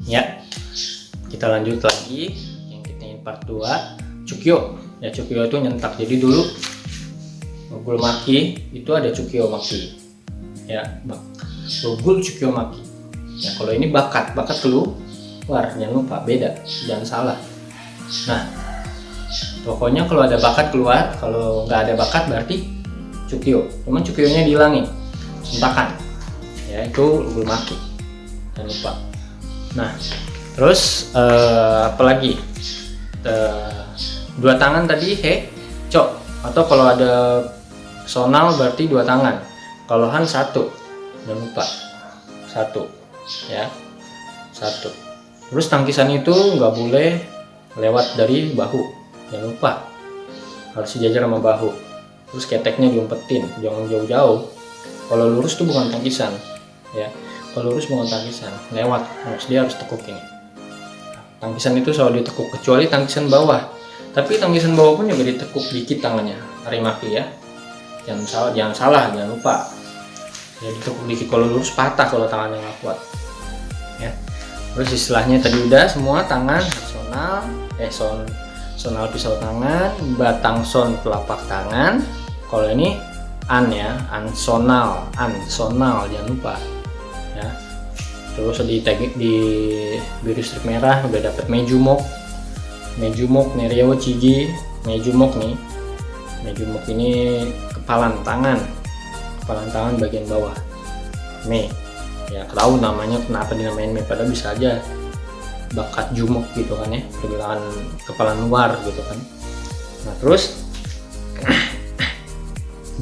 Ya, kita lanjut lagi yang kita ingin part 2, Chukyo. Ya, Chukyo itu nyentak. Jadi dulu Rogul Maki itu ada Chukyo Maki. Ya, Rogul Chukyo Maki. Ya, kalau ini bakat keluar, jangan lupa, beda, jangan salah. Nah, pokoknya kalau ada bakat keluar, kalau nggak ada bakat berarti Chukyo. Cuman Chukyonya dihilangin, sentakan. Ya, itu Rogul Maki. Jangan lupa. Nah, terus apalagi? Dua tangan tadi cok, atau kalau ada sonal berarti dua tangan. Kalau han satu, jangan lupa, satu, ya, satu. Terus tangkisan itu nggak boleh lewat dari bahu, jangan lupa, harus sejajar sama bahu. Terus keteknya diumpetin, jangan jauh-jauh. Kalau lurus tuh bukan tangkisan, ya. Kalau lurus bukan tangkisan, lewat, dia harus tekuk ini. Tangkisan itu selalu ditekuk, kecuali tangkisan bawah. Tapi tangkisan bawah pun juga ditekuk dikit tangannya, Harimaki ya. Jangan salah, jangan lupa. Ya, ditekuk dikit. Kalau lurus patah kalau tangannya nggak kuat. Ya. Terus istilahnya tadi udah semua tangan, sonal pisau tangan, batang son telapak tangan. Kalau ini an ya, ansonal, jangan lupa. Ya. Terus di biru strip merah udah dapet Mejumok, Nereo Chigi. Mejumok nih, Mejumok ini kepalan tangan bagian bawah, ya tahu namanya kenapa dinamain Me, padahal bisa aja bakat jumok gitu kan ya, pergelangan kepala luar gitu kan. Nah terus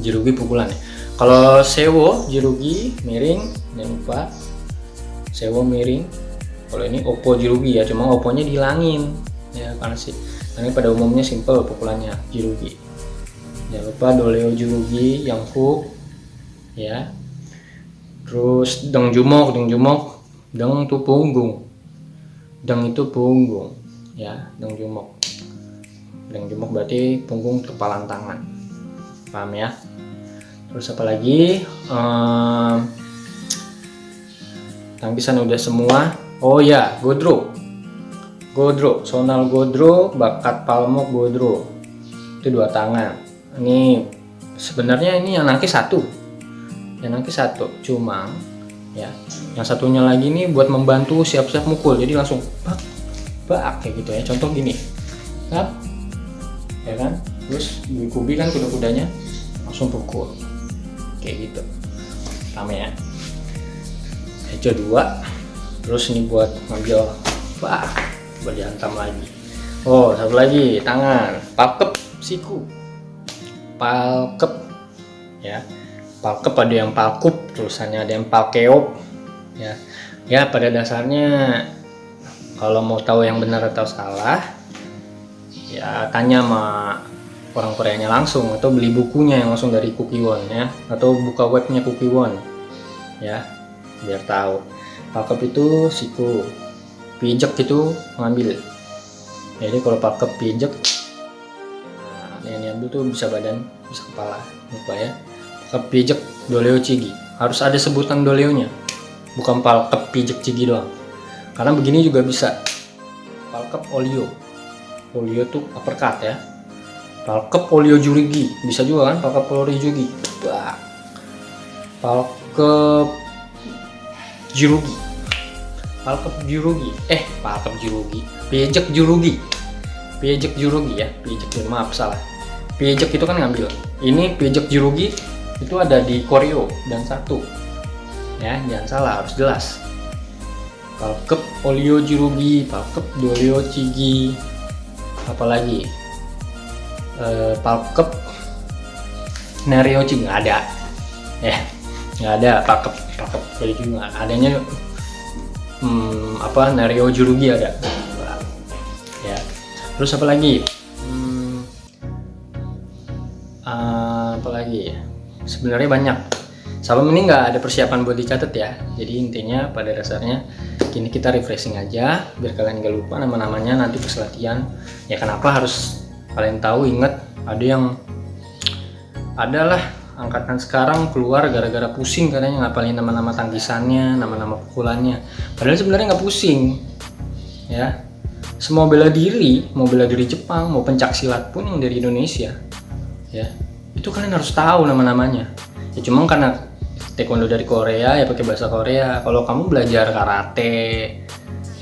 jirugi pukulan ya. Kalau sewo jirugi miring, jangan lupa sewo miring. Kalau ini oppo jirugi ya, cuma opponya dihilangin ya, karena pada umumnya simple pukulannya jirugi. Jangan lupa doleo jirugi yang hook ya. Terus deng jumok, deng itu punggung, ya, deng jumok berarti punggung kepalan tangan, paham ya. Terus apa lagi, tangkisan udah semua. Oh ya, godro, sonal godro, bakat palmok godro, itu dua tangan. Ini sebenarnya ini yang nangkis satu, cuma ya yang satunya lagi nih buat membantu siap-siap mukul, jadi langsung bak kayak gitu ya. Contoh gini, ya kan, terus dikubi kan kuda-kudanya, langsung pukul kayak gitu, sama ya. Eco 2, terus ini buat ngambil buat dihantam lagi. Oh, satu lagi tangan, palkep siku, palkep ya. Palkep ada yang palkup, tulisannya ada yang palkeop ya. Ya pada dasarnya kalau mau tahu yang benar atau salah ya tanya sama orang Koreanya langsung, atau beli bukunya yang langsung dari Kukiwon ya, atau buka webnya Kukiwon ya, biar tahu. Palkep itu siku, pijek itu ngambil. Jadi kalau palkep pijek, nah, yang diambil tuh bisa badan, bisa kepala, lupa ya. Palkep pijek doleo chigi, harus ada sebutan doleonya, bukan palkep pijek chigi doang. Karena begini juga bisa, palkep olio tuh uppercut ya. Palkep olio jurugi bisa juga kan, palkep olio jurugi, palkep jirugi, pijek jurugi ya, maaf salah. Pijek itu kan ngambil, ini pijek jurugi itu ada di koreo dan satu ya, jangan salah, harus jelas. Palkep olio jirugi, palkep doleo chigi, apalagi palkep nereo chigi nggak ada ya, nggak ada palkep doleo chigi nggak adanya. Nereo jurugi ada ya. Terus apa lagi, sebenarnya banyak. Salam ini nggak ada persiapan buat dicatat ya, jadi intinya pada dasarnya kini kita refreshing aja biar kalian nggak lupa nama-namanya nanti pas latihan ya. Kenapa harus kalian tahu, ingat, adalah angkatan sekarang keluar gara-gara pusing katanya ngapalin nama-nama tangkisannya, nama-nama pukulannya, padahal sebenarnya nggak pusing ya. Semua bela diri, mau bela diri Jepang, mau pencak silat pun yang dari Indonesia, ya, itu kalian harus tahu nama-namanya. Ya cuma karena taekwondo dari Korea ya pakai bahasa Korea. Kalau kamu belajar karate,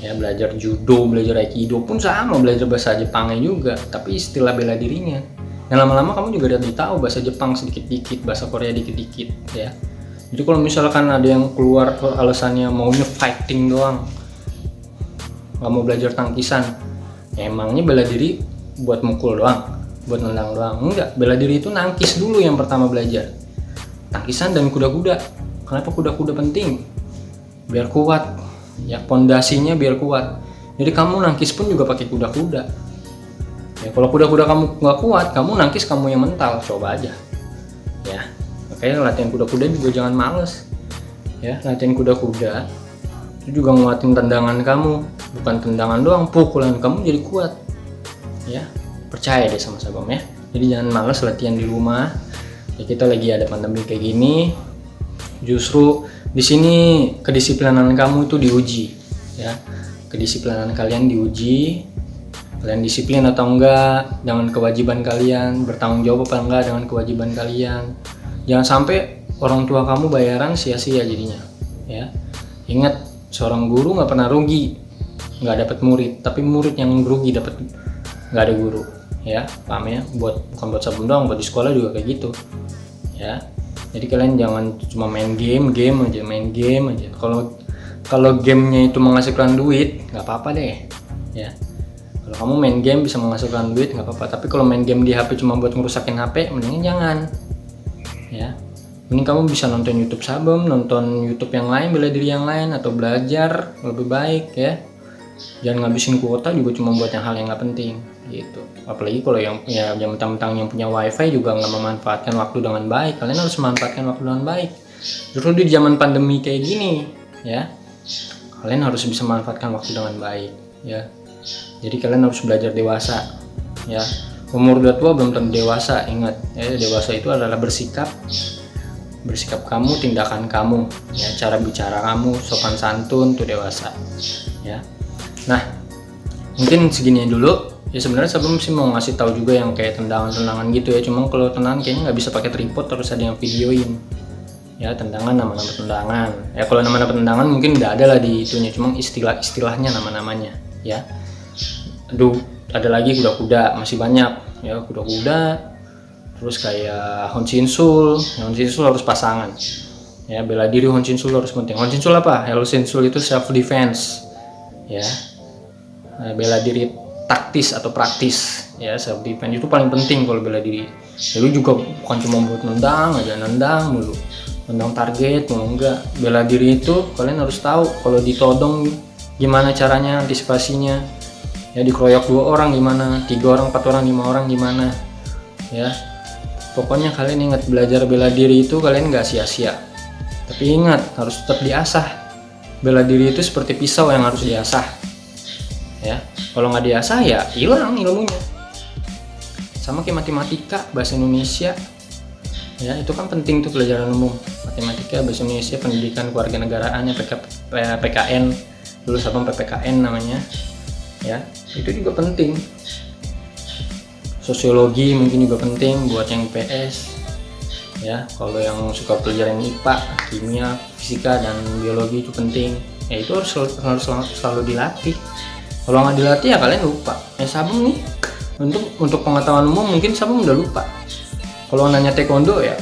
ya belajar judo, belajar aikido pun sama, belajar bahasa Jepangnya juga, tapi istilah bela dirinya. Dan lama-lama kamu juga udah tahu bahasa Jepang sedikit-dikit, bahasa Korea dikit-dikit, ya. Jadi kalau misalkan ada yang keluar alasannya maunya fighting doang, nggak mau belajar tangkisan, ya emangnya bela diri buat mukul doang, buat nendang doang? Enggak, bela diri itu nangkis dulu yang pertama belajar. Tangkisan dan kuda-kuda. Kenapa kuda-kuda penting? Biar kuat, ya pondasinya biar kuat. Jadi kamu nangkis pun juga pakai kuda-kuda. Ya kalau kuda-kuda kamu nggak kuat, kamu nangkis kamu yang mental, coba aja. Ya, makanya latihan kuda-kuda juga jangan males. Ya, latihan kuda-kuda itu juga nguatin tendangan kamu, bukan tendangan doang, pukulan kamu jadi kuat. Ya, percaya deh sama Sabam ya. Jadi jangan males latihan di rumah. Ya kita lagi ada pandemi kayak gini, justru di sini kedisiplinan kamu itu diuji, ya. Kedisiplinan kalian diuji. Kalian disiplin atau enggak dengan kewajiban kalian, bertanggung jawab apa enggak dengan kewajiban kalian. Jangan sampai orang tua kamu bayaran sia-sia jadinya, ya. Ingat, seorang guru nggak pernah rugi, nggak dapat murid, tapi murid yang rugi dapat nggak ada guru, ya. Paham ya? Bukan buat Sabun doang, buat di sekolah juga kayak gitu, ya. Jadi kalian jangan cuma main game aja. Kalau gamenya itu menghasilkan duit, nggak apa-apa deh, ya. Kalau kamu main game bisa menghasilkan duit nggak apa-apa, tapi kalau main game di HP cuma buat ngerusakin HP, mendingan jangan, ya. Mending kamu bisa nonton YouTube Sabem, nonton YouTube yang lain, bela diri yang lain, atau belajar lebih baik, ya. Jangan ngabisin kuota juga cuma buat yang hal yang nggak penting, gitu. Apalagi kalau yang ya mentang-mentang yang punya wifi juga nggak memanfaatkan waktu dengan baik. Kalian harus memanfaatkan waktu dengan baik. Justru di zaman pandemi kayak gini, ya, kalian harus bisa memanfaatkan waktu dengan baik, ya. Jadi kalian harus belajar dewasa, ya. Umur udah tua belum tentu dewasa, ingat, ya. Dewasa itu adalah bersikap kamu, tindakan kamu, ya, cara bicara kamu, sopan santun tuh dewasa, ya. Nah, mungkin segini dulu. Ya sebenarnya sebelum sih mau ngasih tahu juga yang kayak tendangan gitu ya. Cuma kalau tendangan kayaknya nggak bisa pakai tripod, terus ada yang videoin. Ya tendangan, nama-nama tendangan. Ya kalau nama-nama tendangan mungkin udah ada lah di itunya. Cuma istilahnya nama-namanya, ya. Aduh, ada lagi kuda-kuda, masih banyak. Ya kuda-kuda. Terus kayak Honshinsul harus pasangan. Ya bela diri Honshinsul harus penting. Honshinsul apa? Honshinsul itu self defense. Ya. Nah, bela diri taktis atau praktis, ya. Self defense itu paling penting kalau bela diri. Jadi juga bukan cuma buat nendang mulu, nendang target mulu, enggak. Bela diri itu kalian harus tahu kalau ditodong gimana caranya, antisipasinya. Ya dikeroyok 2 orang gimana, 3 orang, 4 orang, 5 orang gimana, ya. Pokoknya kalian ingat, belajar bela diri itu kalian nggak sia-sia. Tapi ingat, harus tetap diasah. Bela diri itu seperti pisau yang harus diasah, ya. Kalau nggak diasah ya hilang ilmunya. Sama kayak matematika, bahasa Indonesia, ya itu kan penting tuh pelajaran umum. Matematika, bahasa Indonesia, pendidikan kewarganegaraannya, PKN, dulu Sabam PPKN namanya, ya itu juga penting. Sosiologi mungkin juga penting buat yang PS, ya. Kalau yang suka pelajaran IPA, kimia, fisika dan biologi itu penting. Ya itu harus selalu dilatih. Kalau nggak dilatih ya kalian lupa. Sabem nih untuk pengetahuan umum mungkin Sabem udah lupa. Kalau nanya taekwondo ya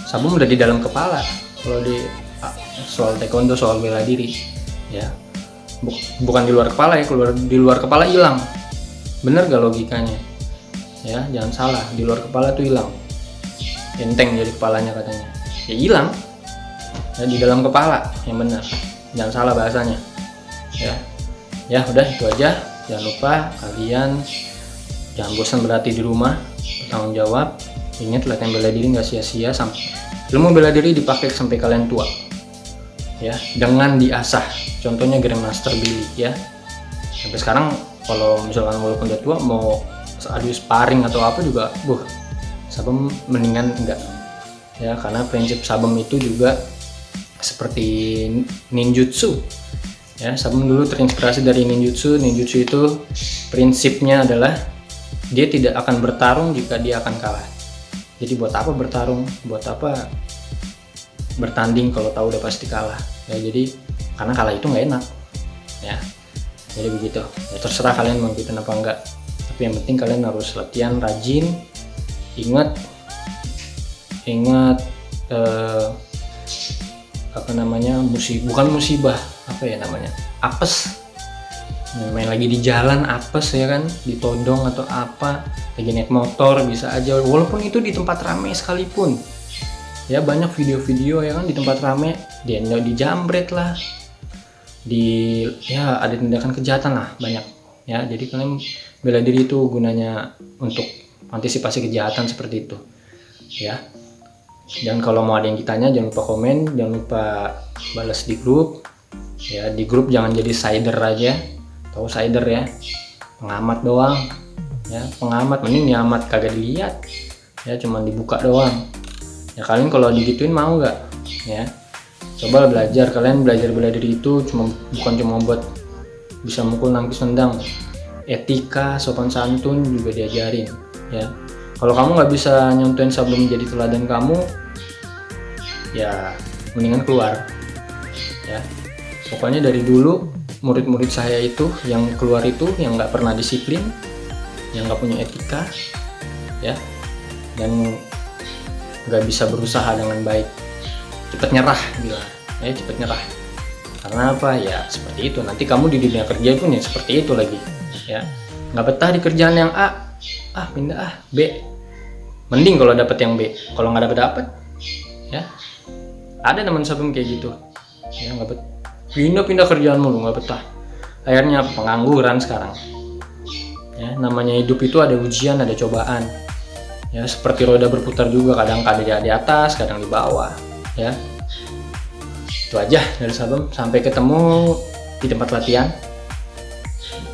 Sabem udah di dalam kepala. Kalau di soal taekwondo, soal bela diri, ya bukan di luar kepala ya. Di luar kepala hilang. Bener gak logikanya? Ya jangan salah, di luar kepala tuh hilang. Enteng jadi kepalanya katanya. Ya hilang. Ya di dalam kepala yang benar. Jangan salah bahasanya. Ya udah itu aja. Jangan lupa kalian jangan bosan berlatih di rumah, bertanggung jawab. Ingat, latihan bela diri nggak sia-sia. Sampai ilmu bela diri dipakai sampai kalian tua, ya, dengan diasah. Contohnya Grandmaster Billy, ya. Sampai sekarang kalau misalkan walaupun udah tua mau adu sparring atau apa juga, Sabem mendingan enggak, ya, karena prinsip Sabem itu juga seperti ninjutsu. Ya, Sabum dulu terinspirasi dari ninjutsu. Ninjutsu itu prinsipnya adalah dia tidak akan bertarung jika dia akan kalah. Jadi buat apa bertarung? Buat apa bertanding kalau tahu udah pasti kalah? Ya, jadi karena kalah itu nggak enak. Ya, jadi begitu. Ya, terserah kalian mau ikutin apa enggak. Tapi yang penting kalian harus latihan rajin. Ingat apa namanya, bukan musibah, apa ya namanya, apes. Main lagi di jalan apes ya kan, ditodong atau apa, lagi naik motor bisa aja, walaupun itu di tempat ramai sekalipun. Ya, banyak video-video ya kan di tempat ramai dia dijambret lah, ya ada tindakan kejahatan lah banyak. Ya, jadi kalian bela diri itu gunanya untuk antisipasi kejahatan seperti itu. Ya. Dan kalau mau ada yang ditanya jangan lupa komen, jangan lupa balas di grup. Ya, di grup jangan jadi sider aja. Tahu sider ya? Pengamat doang. Ya, pengamat, mending nyamat kagak dilihat. Ya, cuman dibuka doang. Ya, kalian kalau digituin mau nggak? Ya. Coba belajar, kalian belajar bela diri itu bukan cuma buat bisa mukul, nangkis, tendang. Etika, sopan santun juga diajarin, ya. Kalau kamu nggak bisa nyontoin Sabum menjadi teladan kamu, ya mendingan keluar. Ya, pokoknya dari dulu murid-murid saya itu yang keluar itu yang nggak pernah disiplin, yang nggak punya etika, ya, dan nggak bisa berusaha dengan baik, cepet nyerah, bilang, ya cepet nyerah. Karena apa? Ya seperti itu. Nanti kamu di dunia kerja pun ya seperti itu lagi, ya. Nggak betah di kerjaan yang A, pindah B. Mending kalau dapet yang B. Kalau nggak dapet, ya. Ada teman Sabum kayak gitu, ya nggak betah. Pindah kerjaan mulu, nggak betah. Akhirnya pengangguran sekarang. Ya, namanya hidup itu ada ujian, ada cobaan. Ya, seperti roda berputar juga, kadang di atas, kadang di bawah. Ya, itu aja dari Sabum. Sampai ketemu di tempat latihan.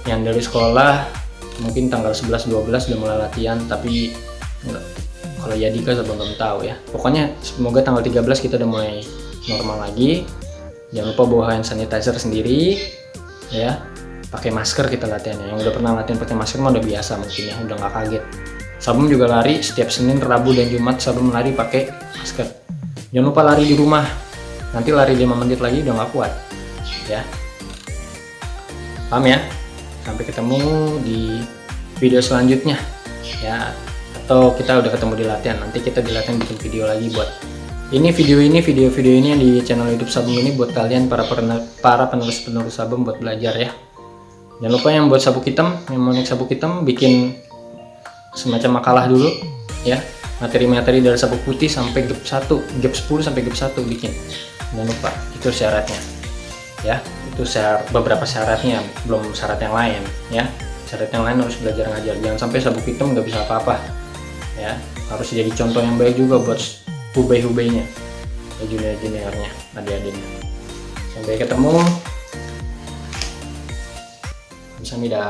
Yang dari sekolah mungkin tanggal 11-12 udah mulai latihan, tapi enggak. Kalau Yadika Sabum belum tahu ya. Pokoknya semoga tanggal 13 kita udah mulai normal lagi. Jangan lupa bawa hand sanitizer sendiri, ya. Pakai masker kita latihannya. Yang udah pernah latihan pakai masker mah udah biasa mungkin ya, udah nggak kaget. Sabum juga lari setiap Senin, Rabu, dan Jumat. Sabum lari pakai masker. Jangan lupa lari di rumah. Nanti lari 5 menit lagi udah nggak kuat, ya. Paham ya? Sampai ketemu di video selanjutnya, ya. Atau kita udah ketemu di latihan, nanti kita di latihan bikin video lagi buat video ini yang di channel YouTube Sabum ini buat kalian para penerus Sabum buat belajar ya. Jangan lupa yang buat sabuk hitam, yang mau naik sabuk hitam bikin semacam makalah dulu ya, materi-materi dari sabuk putih sampai gap 1, gap 10 sampai gap 1 bikin. Jangan lupa, itu syaratnya ya. Itu beberapa syaratnya, belum syarat yang lain ya. Syarat yang lain harus belajar ngajar, jangan sampai sabuk hitam nggak bisa apa-apa ya. Harus jadi contoh yang baik juga buat hubei-hubeinya ya, junior-juniornya, adik-adiknya. Sampai ketemu. Kamsahamnida.